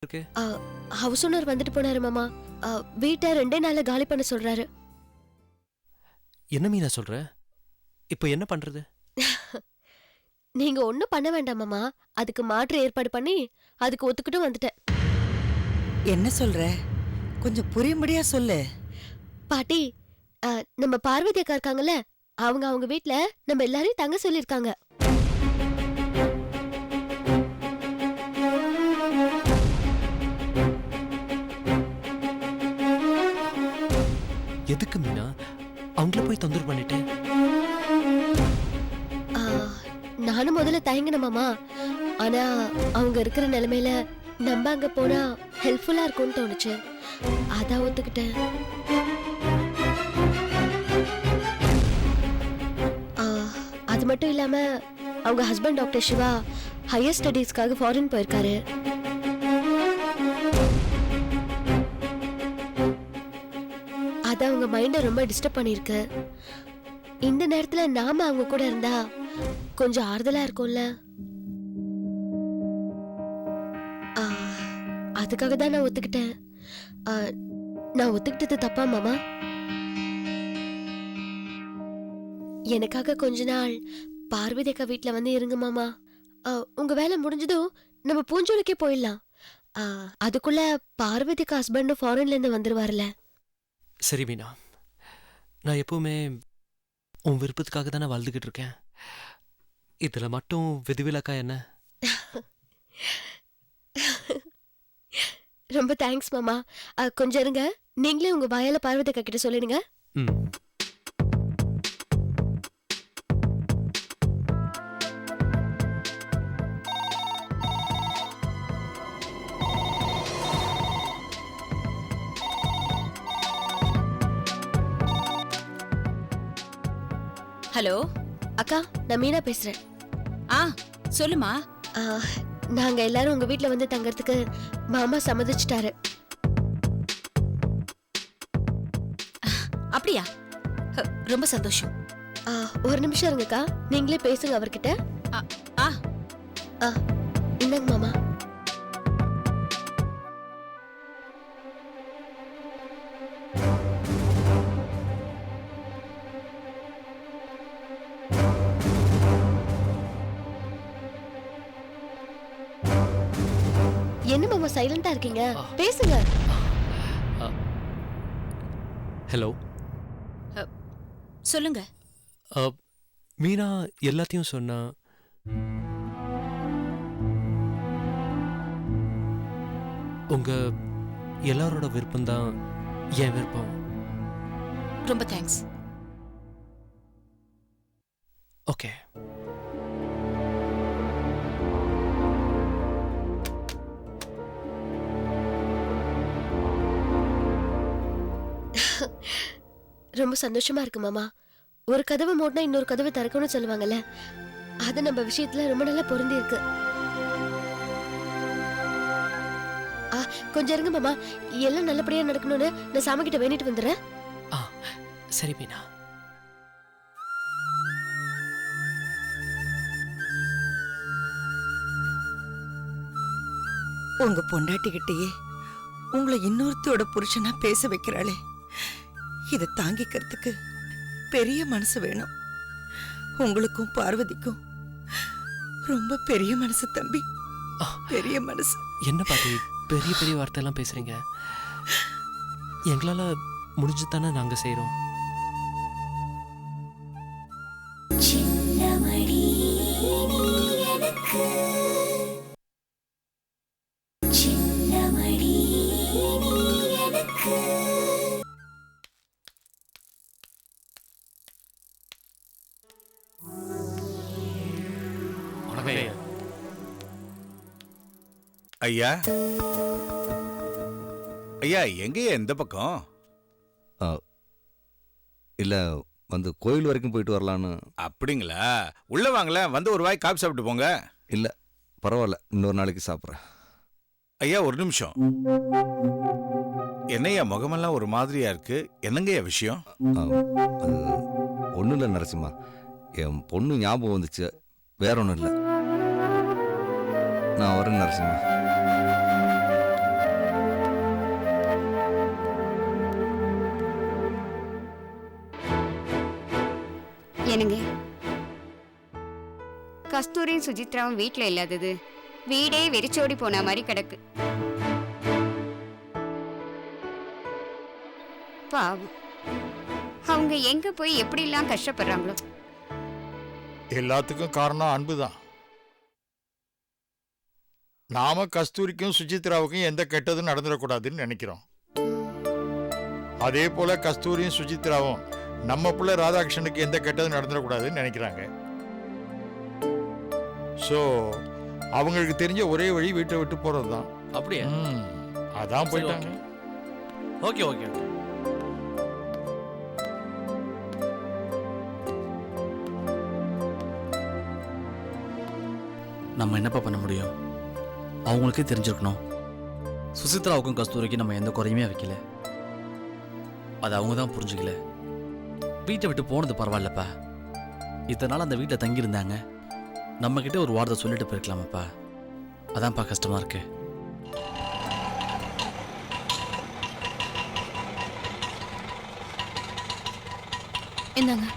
இருக்கு? House owner வந்துட்டு போனாரு மாமா. வீட்டை 2 நாள்ல காலி பண்ண சொல்றாரு. என்ன மீனா சொல்ற? இப்போ என்ன பண்றது? நீங்க ஒண்ணும் பண்ண வேண்டாம் மாமா. அதுக்கு மாற்று ஏற்பாடு பண்ணி அதுக்கு ஒத்துக்கிட்டு வந்துட்டேன். என்ன சொல்ற? கொஞ்சம் புரியும்படியா சொல்லு. பாட்டி, நம்ம பார்வதி அக்கா இருக்காங்கல்ல, அவங்க வீட்ல நம்ம எல்லாரையும் தங்க சொல்லிருக்காங்க. எதுக்கு மீனா? அவங்கள போய் தொந்தரவு பண்ணிட்டு? நானும் முதல்ல தயங்கின மாமா. ஆனா அவங்க இருக்கிற நிலைமையில நம்ம அங்க போனா ஹெல்ப்ஃபுல்லா இருக்கும்னு தோணுச்சு. அதான் ஒத்துக்கிட்டேன். அது மட்டும் இல்லாம அவங்க ஹஸ்பண்ட் டாக்டர் சிவா ஹையர் ஸ்டடீஸ்க்காக ஃபாரின் போயிருக்காரு. அது அவங்க மைண்ட ரொம்ப டிஸ்டர்ப் பண்ணிருக்கு. இந்த நேரத்துல நாம அவங்க கூட இருந்தா கொஞ்சம் ஆறுதலா இருக்கும்ல. அதுக்காக தான் நான் ஒத்துக்கிட்டேன். நான் ஒத்துக்கிட்டது தப்பா மாமா? எனக்காக கொஞ்ச நாள் பார்வதி அக்கா வீட்டுல வந்து இருங்க மாமா. உங்க வேலை முடிஞ்சதும் நம்ம பூஞ்சோலுக்கே போயிடலாம். அதுக்குள்ள பார்வதி அக்கா ஹஸ்பண்டும் ஃபாரின்ல இருந்து வந்துருவார்ல. சரி மீனா, நான் எப்பவுமே உன் விருப்பத்துக்காக தானே வாழ்ந்துகிட்டு இருக்கேன். இதுல மட்டும் விதிவிலக்கா என்ன? ரொம்ப தேங்க்ஸ் மாமா. கொஞ்சம் இருங்க, நீங்களே உங்க வாயால பார்வதி அக்கா கிட்ட சொல்லிடுங்க. ஹலோ அக்கா, நான் மீனா பேசுறேன். சொல்லுமா. நாங்க எல்லாரும் உங்க வீட்ல வந்து தங்கறதுக்கு மாமா சம்மதிச்சிட்டாரு. அப்படியா? ரொம்ப சந்தோஷம். ஒரு நிமிஷம் இருங்கக்கா, நீங்களே பேசுங்க அவர்கிட்ட. இந்தாங்க மாமா. என்ன மாமா சைலண்டா இருக்கீங்க? பேசுங்க. ஹலோ. சொல்லுங்க. மீனா எல்லாத்தையும் சொன்னா. உங்க எல்லாரோட விருப்பம்தான் என் விருப்பம். ரொம்ப தேங்க்ஸ். ஓகே. ரொம்ப சந்தோஷமா இருக்கு மாமா. ஒரு கதவை மூடினா இன்னொரு கதவை திறக்கணும்னு சொல்லுவாங்கல்ல, அது நம்ம விஷயத்துல ரொம்ப நல்லா பொருந்தி இருக்கு. கொஞ்சம் இருங்க மாமா, எல்லாம் நல்லபடியா நடக்கணும்னு நான் சாமி கிட்ட வேண்டிட்டு வந்துடுறேன். சரி மீனா. உங்க பொண்டாட்டிகிட்டயே உங்களை இன்னொருத்தியோட புருஷனா பேச வைக்கிறாளே, இதை தாங்கிக்கிறதுக்கு பெரிய மனசு வேணும். உங்களுக்கும் பார்வதிக்கும் ரொம்ப பெரிய மனசு தம்பி, பெரிய மனசு. என்ன பாட்டி பெரிய பெரிய வார்த்தையெல்லாம் பேசுறீங்க? எங்களால முடிஞ்சு தானே நாங்க செய்யறோம். ஐயா, ஐயா எங்கேயா இந்த பக்கம்? இல்ல வந்து கோயில் வரைக்கும் போயிட்டு வரலான்னு. அப்படிங்களா? உள்ள வாங்கல, வந்து ஒரு வாய் காபி சாப்பிட்டு போங்க. இல்ல பரவாயில்ல, இன்னொரு நாளைக்கு சாப்பிட்றேன். ஐயா ஒரு நிமிஷம். என்னையா முகமெல்லாம் ஒரு மாதிரியா இருக்கு? என்னங்கய்யா விஷயம்? அது ஒன்றும் இல்லை நரசிம்மா, என் பொண்ணு ஞாபகம் வந்துச்சு, வேற ஒன்றும் இல்லை. நான் வரேன் நரசிம்மா. என்னங்க, கஸ்தூரியும் சுஜித்ராவும் வீட்ல இல்லாதது வீடே வெறிச்சோடி போன மாதிரி கிடக்கு. பாவம், அவங்க எங்க போய் எப்படி எல்லாம் கஷ்டப்படுறாங்களோ. எல்லாத்துக்கும் காரணம் அன்புதான். நாம கஸ்தூரிக்கும் சுஜித்ராவுக்கும் எந்த கெட்டதும் நடந்துடக்கூடாதுன்னு நினைக்கிறோம். அதே போல கஸ்தூரியும் சுஜித்ராவும் நம்ம பிள்ளை ராதாகிருஷ்ணனுக்கு எந்த கெட்டதும் நடந்துடக்கூடாதுன்னு நினைக்கிறாங்க. ஸோ அவங்களுக்கு தெரிஞ்ச ஒரே வழி வீட்டை விட்டு போறது தான். அப்படியே அதான் போயிட்டாங்க. Okay okay okay. நம்ம என்னப்பா பண்ண முடியும்? அவங்களுக்கே தெரிஞ்சிருக்கணும். சுசித்ராவுக்கும் கஸ்தூரிக்கும் நம்ம எந்த குறையுமே வைக்கல. அது அவங்க தான் புரிஞ்சுக்கல. வீட்டை விட்டு போனது பரவாயில்லப்பா. இத்தனை நாள் அந்த வீட்டில் தங்கியிருந்தாங்க. நம்மக்கிட்ட ஒரு வார்த்தை சொல்லிட்டு போயிருக்கலாமப்பா. அதான்ப்பா கஷ்டமா இருக்கு. என்னங்க?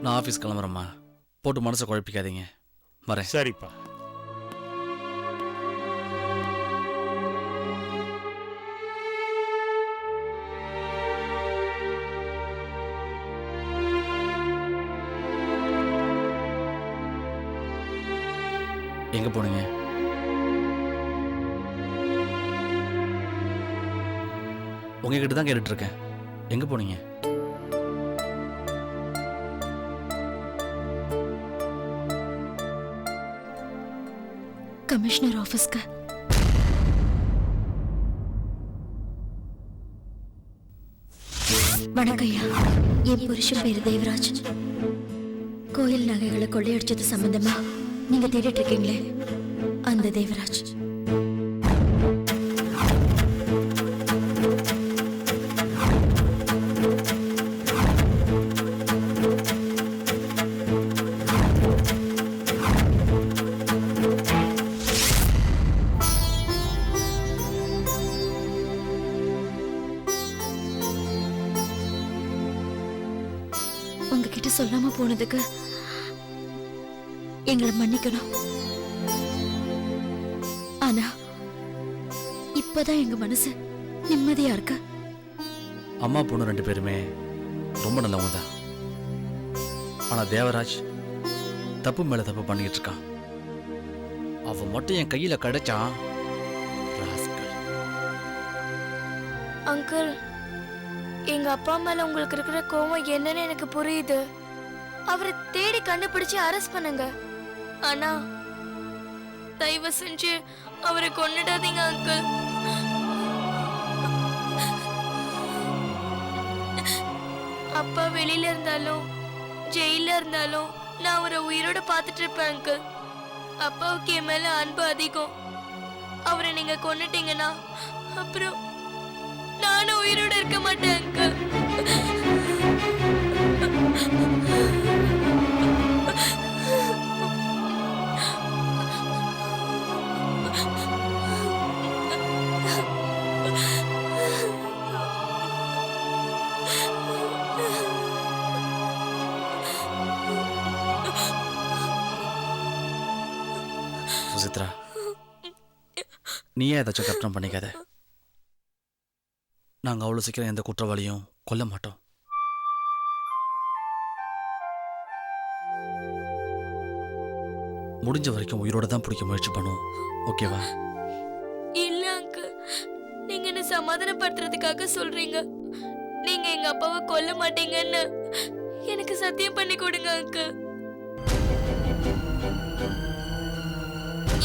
நான் ஆஃபீஸ் கிளம்புறேம்மா. போட்டு மனசை குழப்பிக்காதீங்க. வரேன். சரிப்பா. எங்க போனீங்க? உங்ககிட்ட தான் கேட்டுட்டு இருக்கேன். எங்க போனீங்க? கமிஷனர் ஆபீஸ்க்கு. வணக்கம் ஐயா. என் புருஷன் பேரு தேவராஜ். கோயில் நகைகளை கொள்ளையடிச்சது சம்பந்தமா நீங்க தேடிட்டு இருக்கீங்களே, அந்த தேவராஜ். உங்ககிட்ட சொல்லாம போனதுக்கு எங்களை மன்னிக்கணும். ஆனா இப்பதான் எங்க மனசு நிம்மதியா இருக்கு. அம்மா பொண்ணு 2 பேருமே ரொம்ப நல்லவங்க தான். ஆனா தேவராஜ் தப்பு மேல தப்பு பண்ணிக்கிட்டு இருக்கான். அவன் மட்டும் என் கையில கிடைச்சான். அங்கிள், எங்க அப்பா மேல உங்களுக்கு இருக்கிற கோவம் என்னன்னு எனக்கு புரியுது. அவரை தேடி கண்டுபிடிச்சு அரெஸ்ட் பண்ணுங்க. ஆனா தயவு செஞ்சு அவரை கொன்னுடாதீங்க அங்கிள். அப்பா வெளியில இருந்தாலும் ஜெயில இருந்தாலும் நான் அவரை உயிரோட பார்த்துட்டு இருப்பேன் அங்கிள். அப்பாவுக்கு என் மேல அன்பு அதிகம். அவரை நீங்க கொன்னுட்டீங்கன்னா அப்புறம் நானும் உயிரோட இருக்க மாட்டேன் அங்கிள். சுசித்ரா, நீயே ஏதாச்சும் கற்பனை பண்ணிக்காத. நாங்கள் அவ்வளோ சீக்கிரம் எந்த குற்றவாளியும் கொல்ல மாட்டோம். முடிஞ்ச வரைக்கும் உயிரோட தான் பிடிக்க முயற்சி பண்ணுவோம். ஓகேவா? இல்ல அங்கிள், நீங்க என்ன சமாதானப்படுத்துறதுக்காக சொல்றீங்க. நீங்க எங்க அப்பாவை கொல்ல மாட்டீங்கன்னு எனக்கு சத்தியம் பண்ணி கொடுங்க அங்கிள்.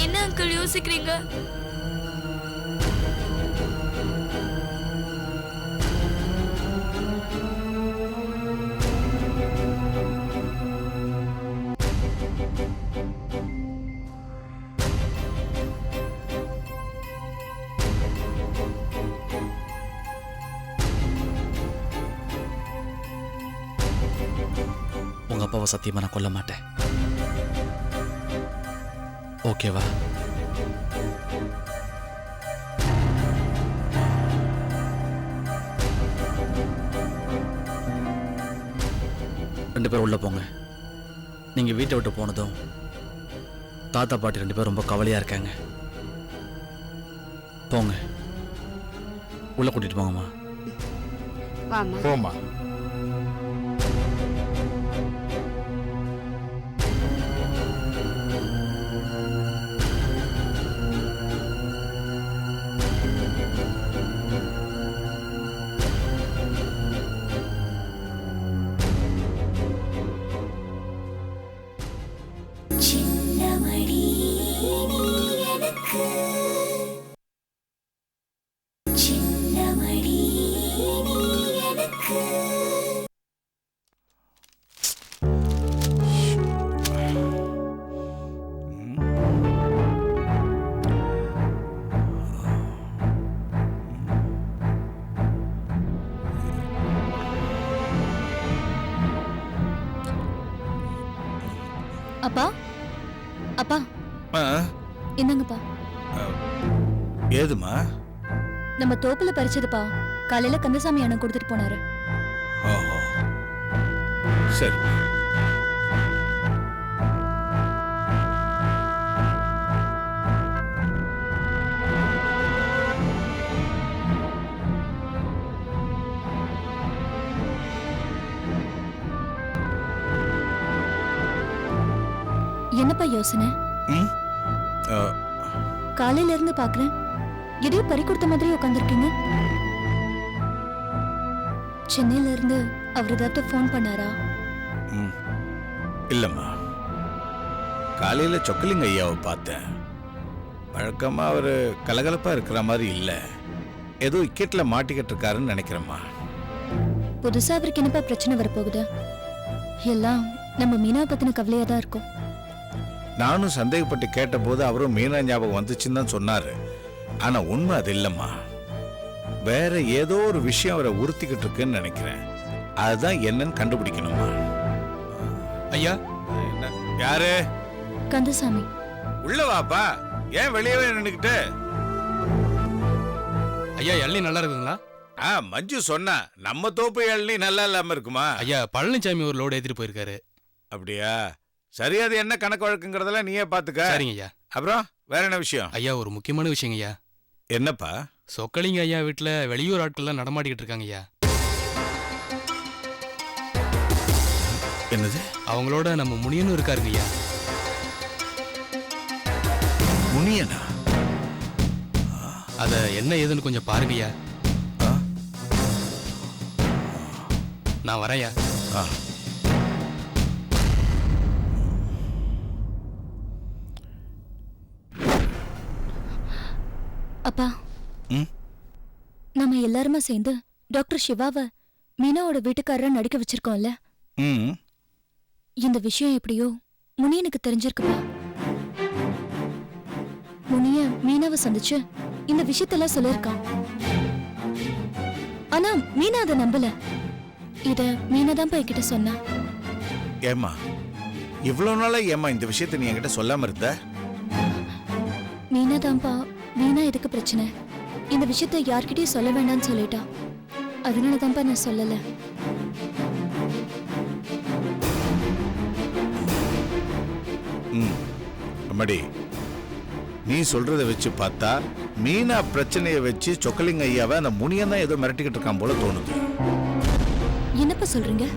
என்ன அங்கிள் யோசிக்கிறீங்க? உங்க அப்பாவை சத்தியமா நான் கொல்ல மாட்டேன். ஓகேவா? பேரும் உள்ள போங்க. நீங்கள் வீட்டை விட்டு போனதும் தாத்தா பாட்டி 2 பேரும் ரொம்ப கவலையாக இருக்காங்க. போங்க, உள்ள கூட்டிட்டு போங்கம்மா. வாமா. போமா. அப்பா அப்பா ஆ, என்னங்கப்பா? ஏதுமா? நம்ம தோப்புல பறிச்சதுப்பா. காலையில கந்தசாமி அண்ணன் கொடுத்துட்டு போனாரு. ஓஹோ, சரி. என்னப்பா யோசனை? ம் ஆ, காலையில இருந்து பாக்குறேன், எதையோ பறி கொடுத்த மாதிரி உட்காந்துருக்கீங்க. சென்னையில இருந்து அவர் ஏதாவது ஃபோன் பண்ணாரா? ம் இல்லைம்மா, காலையில் சொக்கலிங்க ஐயாவை பார்த்தேன். வழக்கமாக அவர் கலகலப்பாக இருக்கிற மாதிரி இல்லை, ஏதோ இக்கெட்டில் மாட்டிக்கிட்டு இருக்காருன்னு நினைக்கிறேம்மா. புதுசா அவருக்கு என்னப்பா பிரச்சனை வரப்போகுது? எல்லாம் நம்ம மீனா பத்தின கவலையா தான் இருக்கும். நானும் சந்தேகப்பட்டு கேட்டபோது அவரும் மீனா ஞாபகம் வந்துச்சுன்னு தான் சொன்னார். ஆனால் உண்மை அது இல்லைம்மா. வேற ஏதோ ஒரு விஷயம் அவரை உறுத்திக்கிட்டு இருக்குன்னு நினைக்கிறேன். அதுதான் என்னன்னு கண்டுபிடிக்கணுமா. ஐயா. என்ன? யாரு? கந்தசாமி. உள்ள வாப்பா, ஏன் வெளியவே நின்னுக்கிட்டு? ஐயா, இளநீ நல்லா இருக்குங்களா? மஞ்சு சொன்னா நம்ம தோப்பு இளநீ நல்லா இல்லாம இருக்குமா? ஐயா, பழனிசாமி ஒரு லோடு ஏத்திட்டு போயிருக்காரு. அப்படியா? சரி, அது என்ன கணக்கு வழக்குங்கிறதெல்லாம் நீயே பாத்துக்க. சரிங்க ஐயா. அப்புறம் வேற என்ன விஷயம்? ஐயா, ஒரு முக்கியமான விஷயங்க ஐயா. என்னப்பா? சொக்கலிங்க ஐயா வீட்டுல வெளியூர் ஆட்கள்லாம் நடமாடிக்கிட்டு இருக்காங்க ஐயா. என்னது? அவங்களோட நம்ம முனியனும் இருக்காருங்க ஐயா. முனியனா? அத என்ன ஏதுன்னு கொஞ்சம் பாருங்க ஐயா. நான் வரேன்யா. அப்பா, நம்ம எல்லாருமே சேர்ந்து டாக்டர் சிவாவை மீனாவோட வீட்டுக்காரரா நடிக்க வச்சிருக்கோம்ல. இந்த விஷயம் எப்படியோ முனியனுக்கு தெரிஞ்சிருக்குப்பா. முனிய மீனாவை சந்திச்சு இந்த விஷயத்தெல்லாம் சொல்லிருக்கான். ஆனா மீனா அதை நம்பல. இத மீனா தான் என்கிட்ட சொன்னா. ஏமா, இவ்வளவு நாளா ஏமா இந்த விஷயத்தை நீ என்கிட்ட சொல்லாம இருந்த? மீனா தான்ப்பா, மீனா எதுக்கு பிரச்சனை, இந்த விஷயத்த யார்கிட்டயும் சொல்ல வேண்டாம்னு சொல்லிட்டா. அதனால தான்ப்பா நான் சொல்லல. அம்மாடி, நீ சொல்றதை வச்சு பார்த்தா மீனா பிரச்சனையை வச்சு சொக்கலிங்க ஐயாவை அந்த முனியன் தான் ஏதோ மிரட்டிக்கிட்டு இருக்கான் போல தோணுது. என்னப்பா சொல்றீங்க?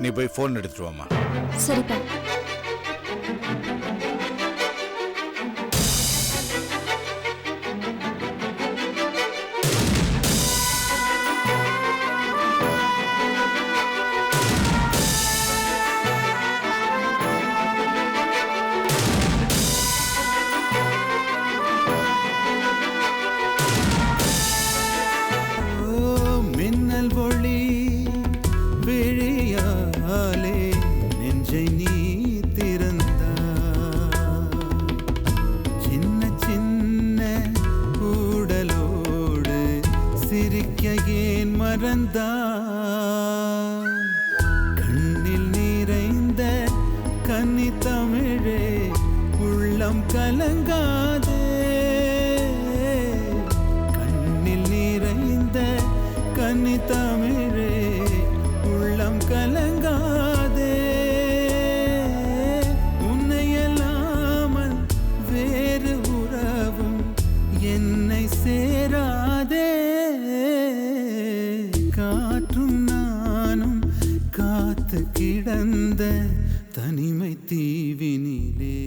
நீ போய் போன் எடுத்துட்டு வாமா. சரிப்பா. மின்னல் ஒளி விழியாலே நெஞ்சை நீ திறந்தா, சின்ன சின்ன கூடலோடு சிரிக்க ஏன் மறந்தா, கண்ணில் நிறைந்த கன்னி தமிழே உள்ளம் கலங்காதே, கலங்காதே உன்னையல்லாமல் வேறு உறவும் என்னை சேராதே காற்றும் நானும் காத்து கிடந்த தனிமை தீவினிலே